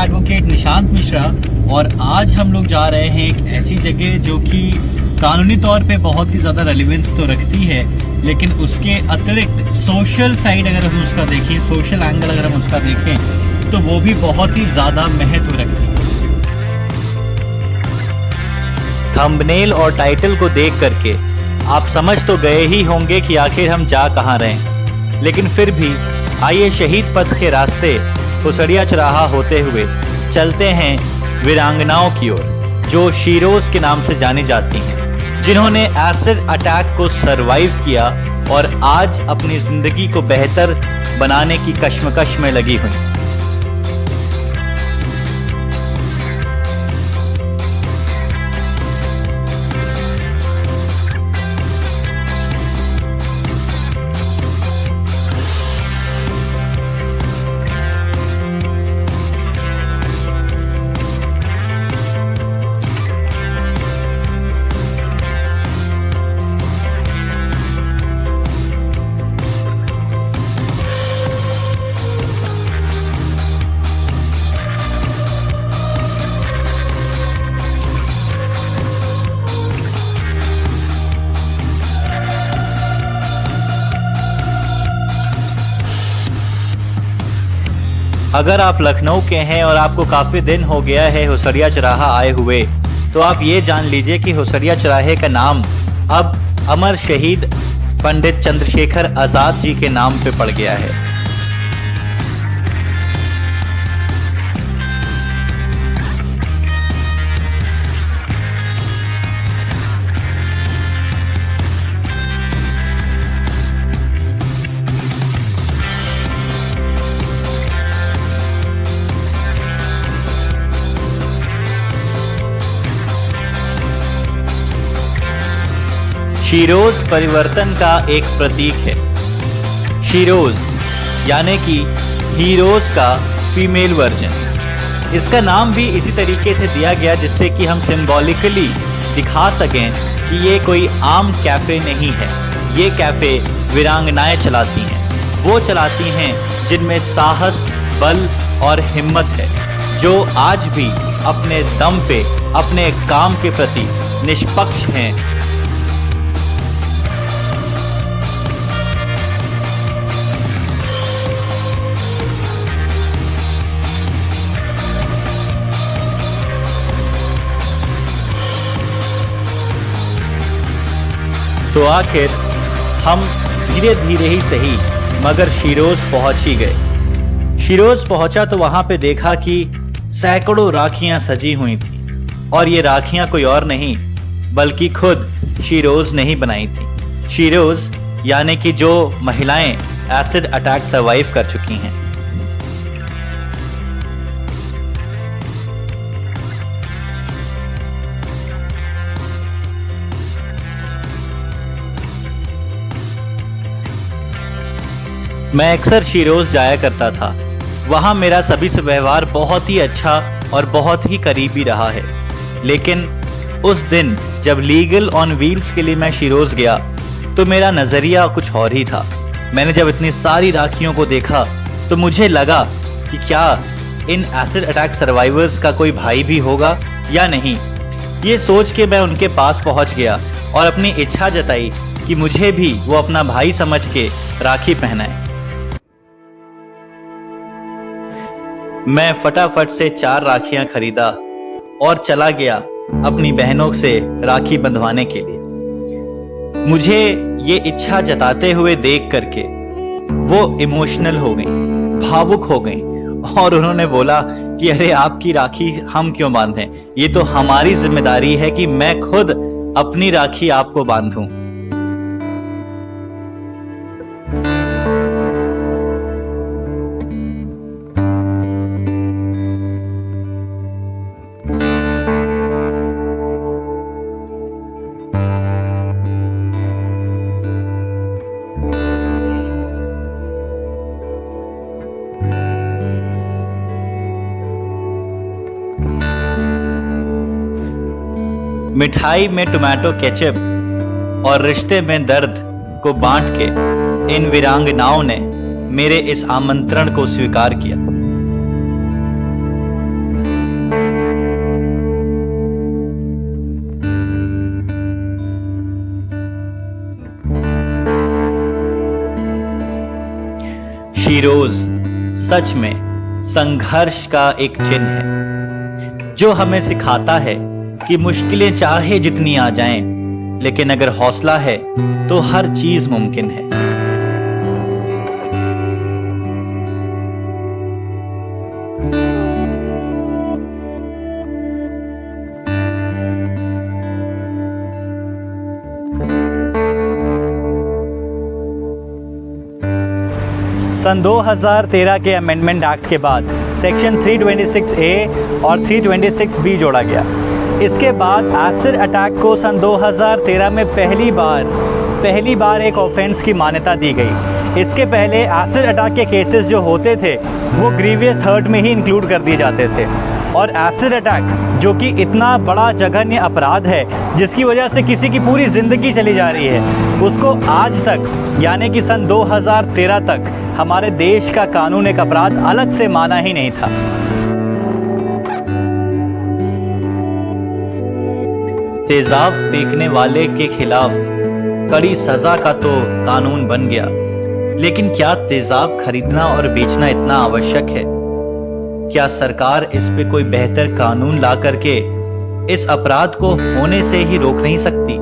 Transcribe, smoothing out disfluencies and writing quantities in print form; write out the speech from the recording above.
Advocate Nishant Mishra और आज हम लोग जा रहे हैं एक ऐसी जगह जो कि कानूनी तौर पे बहुत ही ज़्यादा रेलिवेंस तो रखती है, लेकिन उसके अतिरिक्त सोशल साइड अगर हम उसका देखें, सोशल एंगल अगर हम उसका देखें तो वो भी बहुत ही ज़्यादा महत्व रखती है। थंबनेल और टाइटल को देख करके आप समझ तो गए ही होंगे कि आखिर हम जा कहाँ रहे हैं, लेकिन फिर भी आइए शहीद पथ के रास्ते हुसड़िया चौराहा होते हुए चलते हैं वीरांगनाओं की ओर, जो शीरोज के नाम से जानी जाती हैं, जिन्होंने एसिड अटैक को सरवाइव किया और आज अपनी जिंदगी को बेहतर बनाने की कश्मकश में लगी हुई। अगर आप लखनऊ के हैं और आपको काफी दिन हो गया है हुसड़िया चौराहा आए हुए, तो आप ये जान लीजिए कि हुसड़िया चौराहे का नाम अब अमर शहीद पंडित चंद्रशेखर आजाद जी के नाम पे पड़ गया है। शीरोज परिवर्तन का एक प्रतीक है। शीरोज यानी कि हीरोज का फीमेल वर्जन। इसका नाम भी इसी तरीके से दिया गया जिससे कि हम सिंबॉलिकली दिखा सकें कि ये कोई आम कैफे नहीं है। ये कैफे वीरांगनाएं चलाती हैं, वो चलाती हैं जिनमें साहस, बल और हिम्मत है, जो आज भी अपने दम पे अपने काम के प्रति निष्पक्ष हैं। तो आखिर हम धीरे धीरे ही सही मगर शीरोज पहुंच ही गए। शीरोज पहुंचा तो वहां पे देखा कि सैकड़ों राखियां सजी हुई थी और ये राखियां कोई और नहीं बल्कि खुद शीरोज ने ही बनाई थी। शीरोज यानी कि जो महिलाएं एसिड अटैक सर्वाइव कर चुकी हैं। मैं अक्सर शीरोज जाया करता था, वहां मेरा सभी से व्यवहार बहुत ही अच्छा और बहुत ही करीबी रहा है। लेकिन उस दिन जब लीगल ऑन व्हील्स के लिए मैं शीरोज गया तो मेरा नजरिया कुछ और ही था। मैंने जब इतनी सारी राखियों को देखा तो मुझे लगा कि क्या इन एसिड अटैक सर्वाइवर्स का कोई भाई भी होगा या नहीं। ये सोच के मैं उनके पास पहुंच गया और अपनी इच्छा जताई कि मुझे भी वो अपना भाई समझ के राखी पहनाए। मैं फटाफट से 4 राखियां खरीदा और चला गया अपनी बहनों से राखी बंधवाने के लिए। मुझे ये इच्छा जताते हुए देख करके वो इमोशनल हो गई, भावुक हो गई और उन्होंने बोला कि अरे आपकी राखी हम क्यों बांधें, ये तो हमारी जिम्मेदारी है कि मैं खुद अपनी राखी आपको बांधूं। मिठाई में टोमेटो केचप और रिश्ते में दर्द को बांट के इन वीरांगनाओं ने मेरे इस आमंत्रण को स्वीकार किया। शिरोज सच में संघर्ष का एक चिन्ह है, जो हमें सिखाता है कि मुश्किलें चाहे जितनी आ जाएं, लेकिन अगर हौसला है तो हर चीज मुमकिन है। सन 2013 के अमेंडमेंट एक्ट के बाद सेक्शन 326A और 326B जोड़ा गया। इसके बाद एसिड अटैक को सन 2013 में पहली बार एक ऑफेंस की मान्यता दी गई। इसके पहले एसिड अटैक के केसेस जो होते थे वो ग्रीवियस हर्ट में ही इंक्लूड कर दिए जाते थे, और एसिड अटैक जो कि इतना बड़ा जघन्य अपराध है जिसकी वजह से किसी की पूरी ज़िंदगी चली जा रही है, उसको आज तक यानी कि सन 2013 तक हमारे देश का कानून एक अपराध अलग से माना ही नहीं था। तेजाब फेंकने वाले के खिलाफ कड़ी सजा का तो कानून बन गया, लेकिन क्या तेजाब खरीदना और बेचना इतना आवश्यक है? क्या सरकार इस पे कोई बेहतर कानून ला करके इस अपराध को होने से ही रोक नहीं सकती?